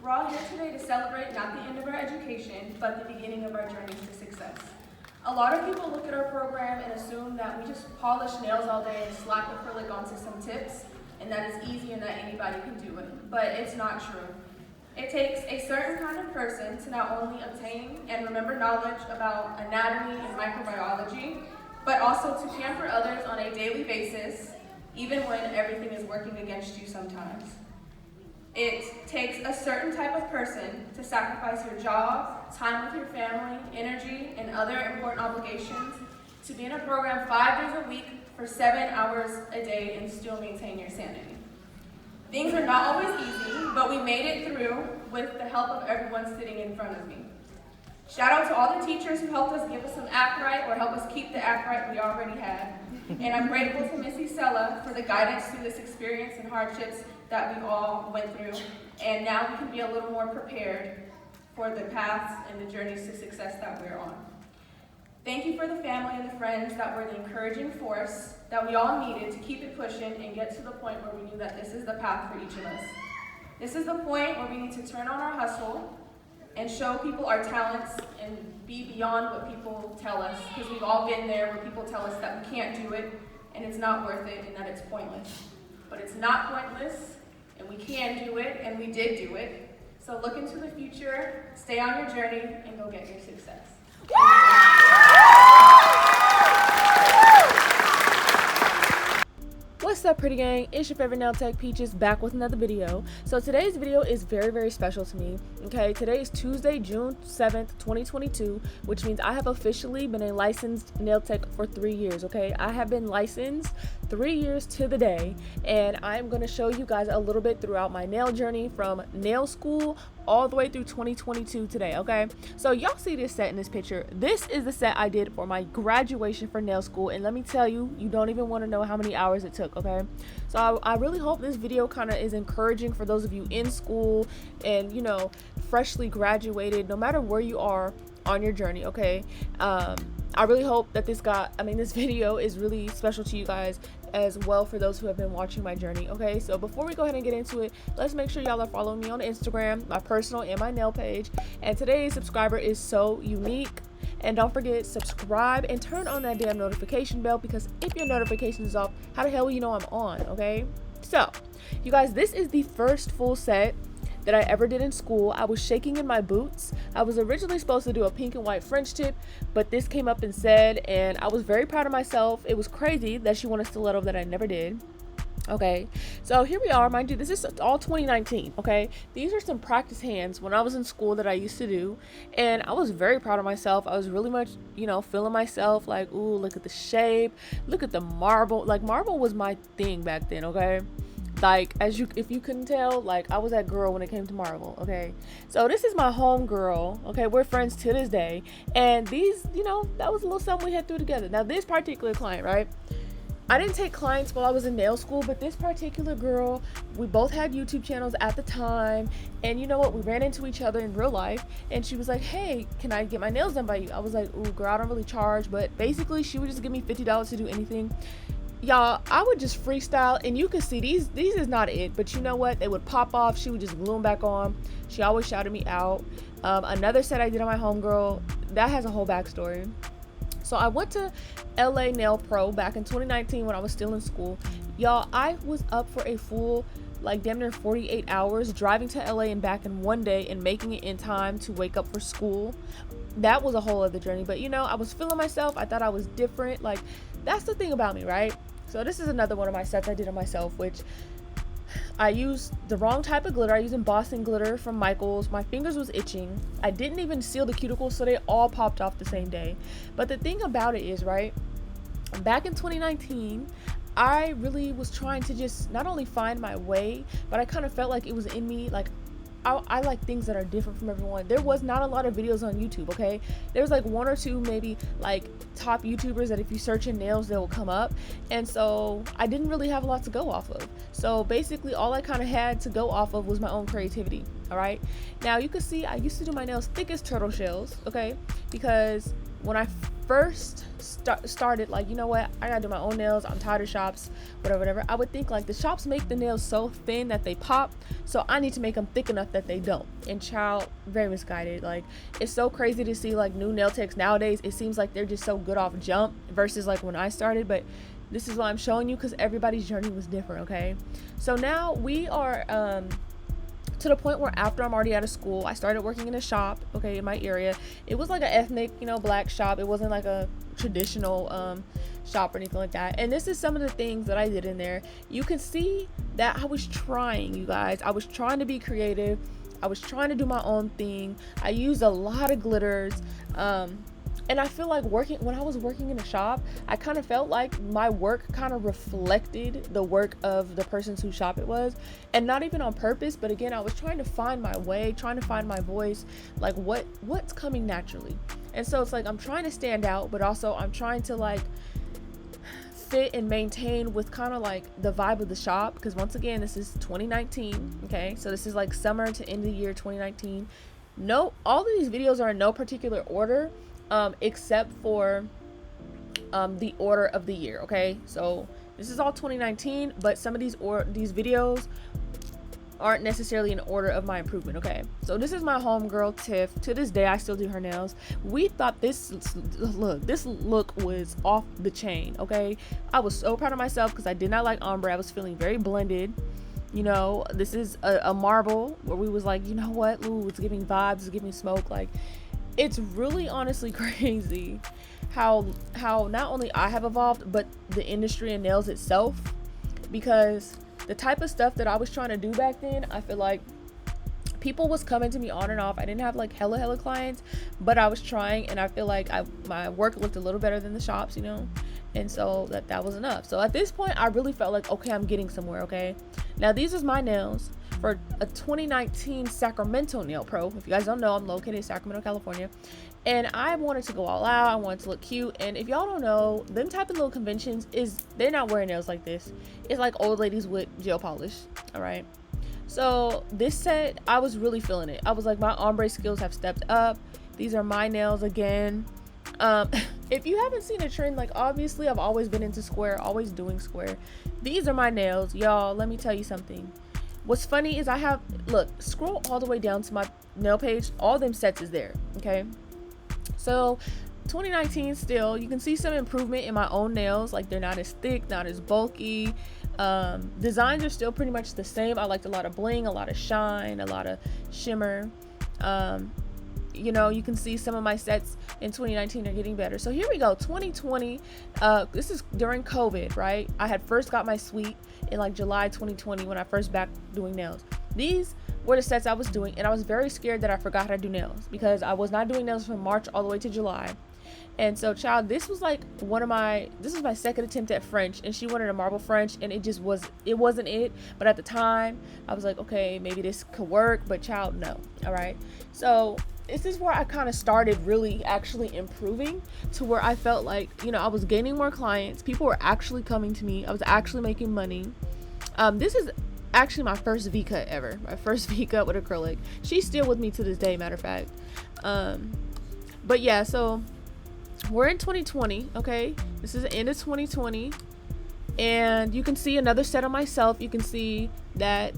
We're all here today to celebrate not the end of our education, but the beginning of our journeys to success. A lot of people look at our program and assume that we just polish nails all day and slap acrylic onto some tips, and that it's easy and that anybody can do it. But it's not true. It takes a certain kind of person to not only obtain and remember knowledge about anatomy and microbiology, but also to pamper others on a daily basis, even when everything is working against you sometimes. It takes a certain type of person to sacrifice your job, time with your family, energy, and other important obligations to be in a program 5 days a week for 7 hours a day and still maintain your sanity. Things are not always easy, but we made it through with the help of everyone sitting in front of me. Shout out to all the teachers who helped us give us some act right or help us keep the act right we already had. And I'm grateful to Missy Sella for the guidance through this experience and hardships that we all went through. And now we can be a little more prepared for the paths and the journeys to success that we're on. Thank you for the family and the friends that were the encouraging force that we all needed to keep it pushing and get to the point where we knew that this is the path for each of us. This is the point where we need to turn on our hustle and show people our talents and be beyond what people tell us, because we've all been there where people tell us that we can't do it and it's not worth it and that it's pointless. But it's not pointless, and we can do it, and we did do it. So look into the future, stay on your journey, and go get your success. What's up, pretty gang? It's your favorite nail tech Peaches, back with another video. So today's video is very special to me. Okay, today is Tuesday, June 7th, 2022, which means I have officially been a licensed nail tech for 3 years. Okay, I have been licensed 3 years to the day, and I'm going to show you guys a little bit throughout my nail journey from nail school all the way through 2022 today. Okay, so y'all see this set in this picture. This is the set I did for my graduation for nail school, and let me tell you, you don't even want to know how many hours it took. Okay, so I really hope this video kind of is encouraging for those of you in school and, you know, freshly graduated, no matter where you are on your journey. Okay, I really hope that this video is really special to you guys as well, for those who have been watching my journey. Okay, so before we go ahead and get into it, let's make sure y'all are following me on Instagram, my personal and my nail page. And today's subscriber is so unique. And don't forget, subscribe and turn on that damn notification bell, because if your notification is off, how the hell will you know I'm on? Okay, so you guys, this is the first full set that I ever did in school. I was shaking in my boots. I was originally supposed to do a pink and white French tip, but this came up instead, and I was very proud of myself. It was crazy that she won a stiletto that I never did. Okay, so here we are. Mind you, this is all 2019. Okay, these are some practice hands when I was in school that I used to do, and I was very proud of myself. I was really much, you know, feeling myself, like, ooh, look at the shape, look at the marble. Like, marble was my thing back then. Okay, like, if you couldn't tell, like, I was that girl when it came to marble. Okay, so this is my home girl. Okay, we're friends to this day, and these, you know, that was a little something we had through together. Now, this particular client, right, I didn't take clients while I was in nail school, but this particular girl, we both had YouTube channels at the time, and you know what, we ran into each other in real life, and she was like, hey, can I get my nails done by you? I was like, ooh, girl, I don't really charge, but basically she would just give me $50 to do anything. Y'all, I would just freestyle, and you can see these is not it, but you know what, they would pop off. She would just glue them back on. She always shouted me out. Another set I did on my homegirl, that has a whole backstory. So I went to LA Nail Pro back in 2019 when I was still in school. Y'all, I was up for a full, like, damn near 48 hours driving to LA and back in one day and making it in time to wake up for school. That was a whole other journey, but you know, I was feeling myself. I thought I was different. Like, that's the thing about me, right? So this is another one of my sets I did on myself, which I used the wrong type of glitter. I used embossing glitter from Michael's. My fingers was itching. I didn't even seal the cuticles, so they all popped off the same day. But the thing about it is, right, back in 2019, I really was trying to just not only find my way, but I kind of felt like it was in me. Like, I like things that are different from everyone. There was not a lot of videos on YouTube, okay? There's like one or two maybe like top YouTubers that if you search in nails, they will come up. And so I didn't really have a lot to go off of. So basically all I kind of had to go off of was my own creativity, all right? Now you can see I used to do my nails thick as turtle shells, okay? Because when I first started, like, you know what, I gotta do my own nails, I'm tired of shops, whatever, I would think like the shops make the nails so thin that they pop, so I need to make them thick enough that they don't. And child, very misguided. Like, it's so crazy to see like new nail techs nowadays. It seems like they're just so good off jump versus like when I started. But this is what I'm showing you because everybody's journey was different. Okay, so now we are to the point where after I'm already out of school, I started working in a shop, okay, in my area. It was like an ethnic, you know, black shop. It wasn't like a traditional shop or anything like that. And this is some of the things that I did in there. You can see that I was trying, you guys. I was trying to be creative. I was trying to do my own thing. I used a lot of glitters. And I feel like when I was working in a shop, I kind of felt like my work kind of reflected the work of the persons whose shop it was, and not even on purpose, but again, I was trying to find my way, trying to find my voice, like what's coming naturally. And so it's like I'm trying to stand out, but also I'm trying to like fit and maintain with kind of like the vibe of the shop, because once again, this is 2019, okay? So this is like summer to end of the year 2019. No, all of these videos are in no particular order, except for the order of the year, okay? So this is all 2019, but some of these videos aren't necessarily in order of my improvement, okay? So this is my homegirl Tiff. To this day, I still do her nails. We thought this look was off the chain, okay? I was so proud of myself because I did not like ombre. I was feeling very blended. You know, this is a marble where we was like, you know what, ooh, it's giving vibes, it's giving smoke. Like, it's really honestly crazy how not only I have evolved, but the industry and nails itself, because the type of stuff that I was trying to do back then, I feel like people was coming to me on and off. I didn't have like hella clients, but I was trying, and I feel like my work looked a little better than the shops, you know, and so that was enough. So at this point, I really felt like, okay, I'm getting somewhere. Okay, now these is my nails for a 2019 Sacramento Nail Pro. If you guys don't know, I'm located in Sacramento, California, and I wanted to go all out. I wanted to look cute. And if y'all don't know, them type of little conventions they're not wearing nails like this. It's like old ladies with gel polish. All right, so this set, I was really feeling it. I was like, my ombre skills have stepped up. These are my nails again. If you haven't seen a trend, like, obviously I've always been into square, always doing square. These are my nails, y'all. Let me tell you something. What's funny is look, scroll all the way down to my nail page. All them sets is there, okay? So 2019 still, you can see some improvement in my own nails. Like, they're not as thick, not as bulky. Designs are still pretty much the same. I liked a lot of bling, a lot of shine, a lot of shimmer. You know, you can see some of my sets in 2019 are getting better. So here we go, 2020. This is during COVID, right? I had first got my suite in like July 2020 when I first back doing nails. These were the sets I was doing, and I was very scared that I forgot how to do nails because I was not doing nails from March all the way to July. And so, child, this was like this was my second attempt at French, and she wanted a marble French, and it wasn't it. But at the time, I was like, okay, maybe this could work, but child, no. All right. So this is where I kind of started really actually improving to where I felt like, you know, I was gaining more clients. People were actually coming to me. I was actually making money. This is actually my first V-cut ever. My first V-cut with acrylic. She's still with me to this day, matter of fact. But yeah, so we're in 2020, okay? This is the end of 2020. And you can see another set of myself. You can see that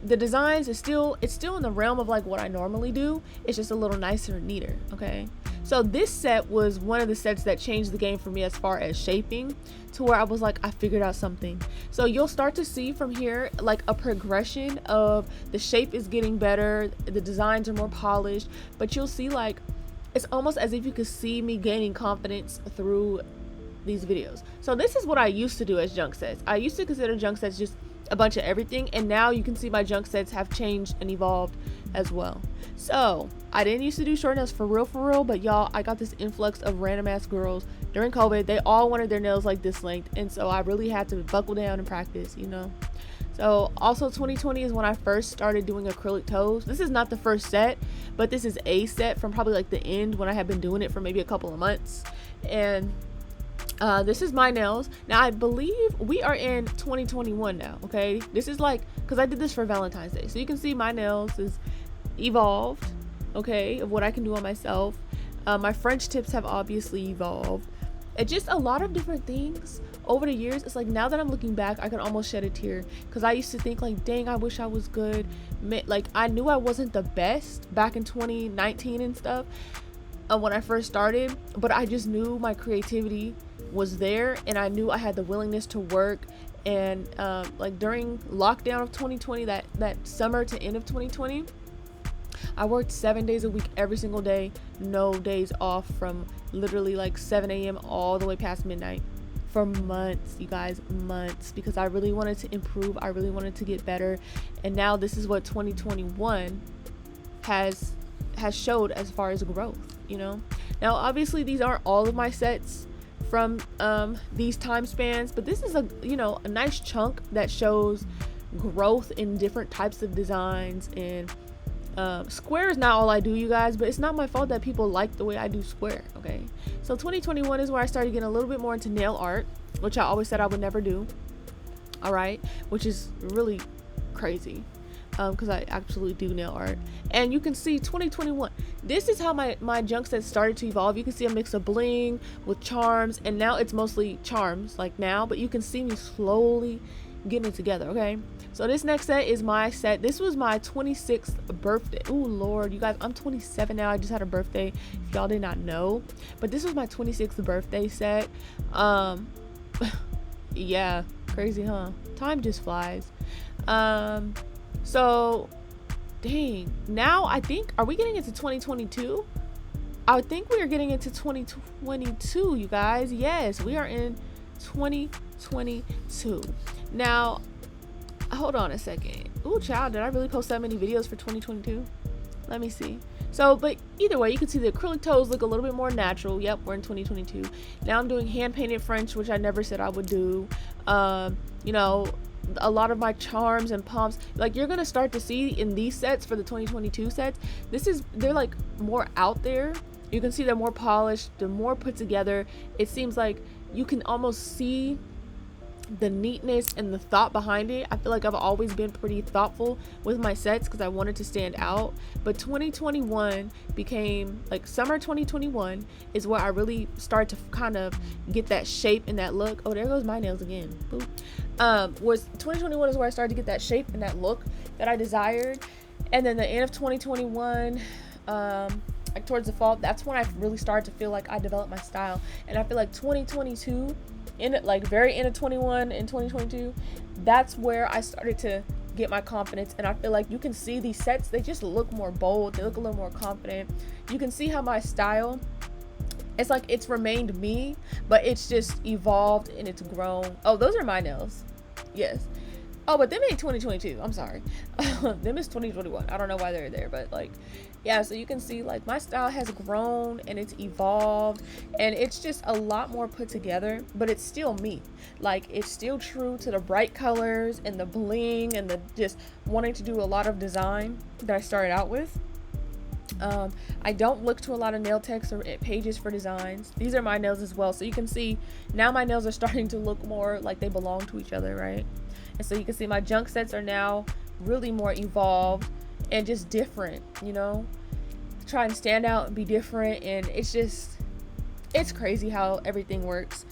the designs it's still in the realm of like what I normally do. It's just a little nicer and neater, okay? So this set was one of the sets that changed the game for me as far as shaping, to where I was like, I figured out something. So you'll start to see from here like a progression of the shape is getting better, the designs are more polished, but you'll see like it's almost as if you could see me gaining confidence through these videos. So this is what I used to do as junk sets. I used to consider junk sets just a bunch of everything, and now you can see my junk sets have changed and evolved as well. So I didn't used to do short nails for real, but y'all, I got this influx of random ass girls during COVID. They all wanted their nails like this length, and so I really had to buckle down and practice, you know. So also 2020 is when I first started doing acrylic toes. This is not the first set, but this is a set from probably like the end when I had been doing it for maybe a couple of months. And this is my nails. Now I believe we are in 2021 now, okay? This is like, because I did this for Valentine's Day, so you can see my nails is evolved, okay, of what I can do on myself. My French tips have obviously evolved. It just a lot of different things over the years. It's like now that I'm looking back, I can almost shed a tear, because I used to think like, dang, I wish I was good. Like, I knew I wasn't the best back in 2019 and stuff, when I first started, but I just knew my creativity was there, and I knew I had the willingness to work. And like during lockdown of 2020, that summer to end of 2020, I worked 7 days a week, every single day, no days off, from literally like 7 a.m. all the way past midnight, for months, you guys, months, because I really wanted to improve. I really wanted to get better. And now this is what 2021 has showed as far as growth, you know. Now obviously these aren't all of my sets from these time spans, but this is a nice chunk that shows growth in different types of designs. And square is not all I do, you guys, but it's not my fault that people like the way I do square. Okay, so 2021 is where I started getting a little bit more into nail art, which I always said I would never do. All right, which is really crazy, because I actually do nail art. And you can see 2021, this is how my junk set started to evolve. You can see a mix of bling with charms, and now it's mostly charms like now, but you can see me slowly getting it together. Okay, so this next set is my set. This was my 26th birthday. Oh Lord, you guys, I'm 27 now. I just had a birthday, if y'all did not know, but this was my 26th birthday set. Yeah, crazy, huh? Time just flies. So dang, now I think, are we getting into 2022? I think we are getting into 2022, you guys. Yes, we are in 2022 now. Hold on a second. Ooh, child, did I really post that many videos for 2022? Let me see. So, but either way, you can see the acrylic toes look a little bit more natural. Yep, we're in 2022 now. I'm doing hand painted French, which I never said I would do. You know, a lot of my charms and pomps, like you're gonna start to see in these sets for the 2022 sets, they're like more out there. You can see they're more polished, they're more put together. It seems like you can almost see the neatness and the thought behind it. I feel like I've always been pretty thoughtful with my sets because I wanted to stand out, but 2021 became like summer 2021 is where I really started to kind of get that shape and that look. Oh, there goes my nails again. Boop. Was 2021 is where I started to get that shape and that look that I desired. And then the end of 2021, like towards the fall, that's when I really started to feel like I developed my style. And I feel like 2022, in it, like very end of 21 and 2022, that's where I started to get my confidence. And I feel like you can see these sets, they just look more bold, they look a little more confident. You can see how my style, it's like it's remained me, but it's just evolved and it's grown. Oh, those are my nails. Yes. Oh, but them ain't 2022. I'm sorry. Them is 2021. I don't know why they're there, but like, yeah, so you can see like my style has grown and it's evolved and it's just a lot more put together, but it's still me. Like, it's still true to the bright colors and the bling and the just wanting to do a lot of design that I started out with. I don't look to a lot of nail techs or pages for designs. These are my nails as well. So you can see now my nails are starting to look more like they belong to each other, right? And so you can see my junk sets are now really more evolved and just different, you know, try and stand out and be different. And it's crazy how everything works.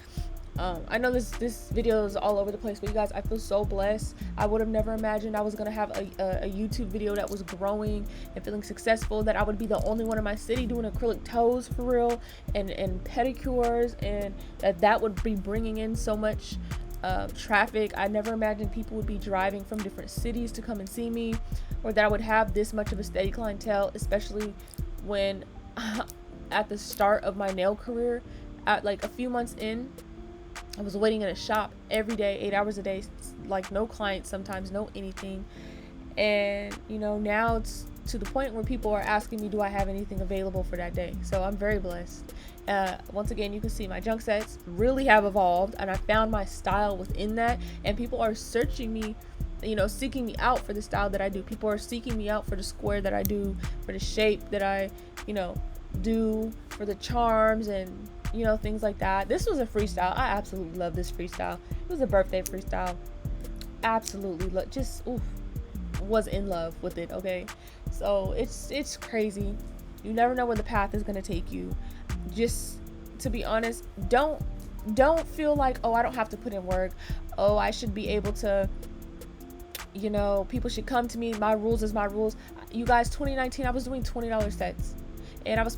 I know this video is all over the place, but you guys, I feel so blessed. I would have never imagined I was gonna have a YouTube video that was growing and feeling successful, that I would be the only one in my city doing acrylic toes for real and pedicures, and that would be bringing in so much traffic. I never imagined people would be driving from different cities to come and see me, or that I would have this much of a steady clientele, especially when at the start of my nail career, at like a few months in, I was waiting in a shop every day, 8 hours a day, like no clients sometimes, no anything. And you know, now it's to the point where people are asking me, do I have anything available for that day? So I'm very blessed. Once again, you can see my junk sets really have evolved, and I found my style within that, and people are searching me, you know, seeking me out for the style that I do. People are seeking me out for the square that I do, for the shape that I, you know, do, for the charms and, you know, things like that. This was a freestyle. I absolutely love this freestyle. It was a birthday freestyle. Absolutely just was in love with it. Okay, so it's crazy You never know where the path is going to take you. Just to be honest, don't feel like, oh, I don't have to put in work. Oh, I should be able to, you know, people should come to me. My rules is my rules. You guys, 2019, I was doing $20 sets, and I was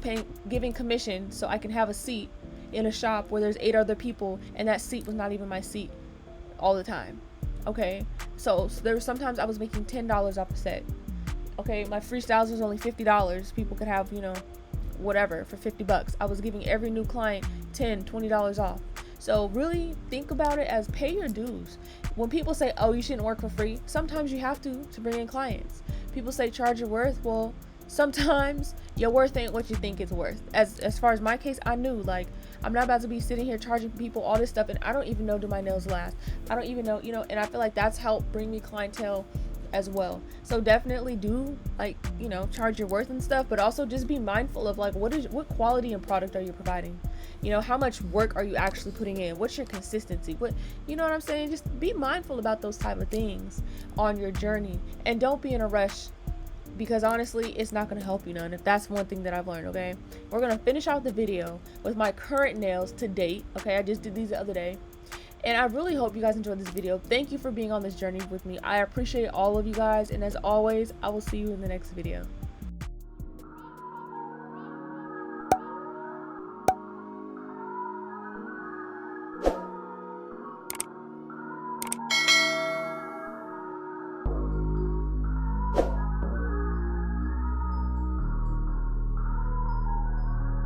giving commission so I can have a seat in a shop where there's 8 other people, and that seat was not even my seat all the time. Okay, so there were sometimes I was making $10 off a set. Okay, my freestyles was only $50. People could have, you know, whatever for $50. I was giving every new client $10, $20 off. So really think about it as pay your dues. When people say, oh, you shouldn't work for free, sometimes you have to bring in clients. People say charge your worth. Well, sometimes your worth ain't what you think it's worth. As far as my case, I knew, like, I'm not about to be sitting here charging people all this stuff, and I don't even know, do my nails last? I don't even know, you know, and I feel like that's helped bring me clientele as well. So definitely do, like, you know, charge your worth and stuff, but also just be mindful of, like, what quality and product are you providing? You know, how much work are you actually putting in? What's your consistency? What, you know what I'm saying? Just be mindful about those type of things on your journey, and don't be in a rush, because honestly, it's not going to help you none. If that's one thing that I've learned. Okay, we're going to finish out the video with my current nails to date. Okay, I just did these the other day, and I really hope you guys enjoyed this video. Thank you for being on this journey with me. I appreciate all of you guys, and as always, I will see you in the next video.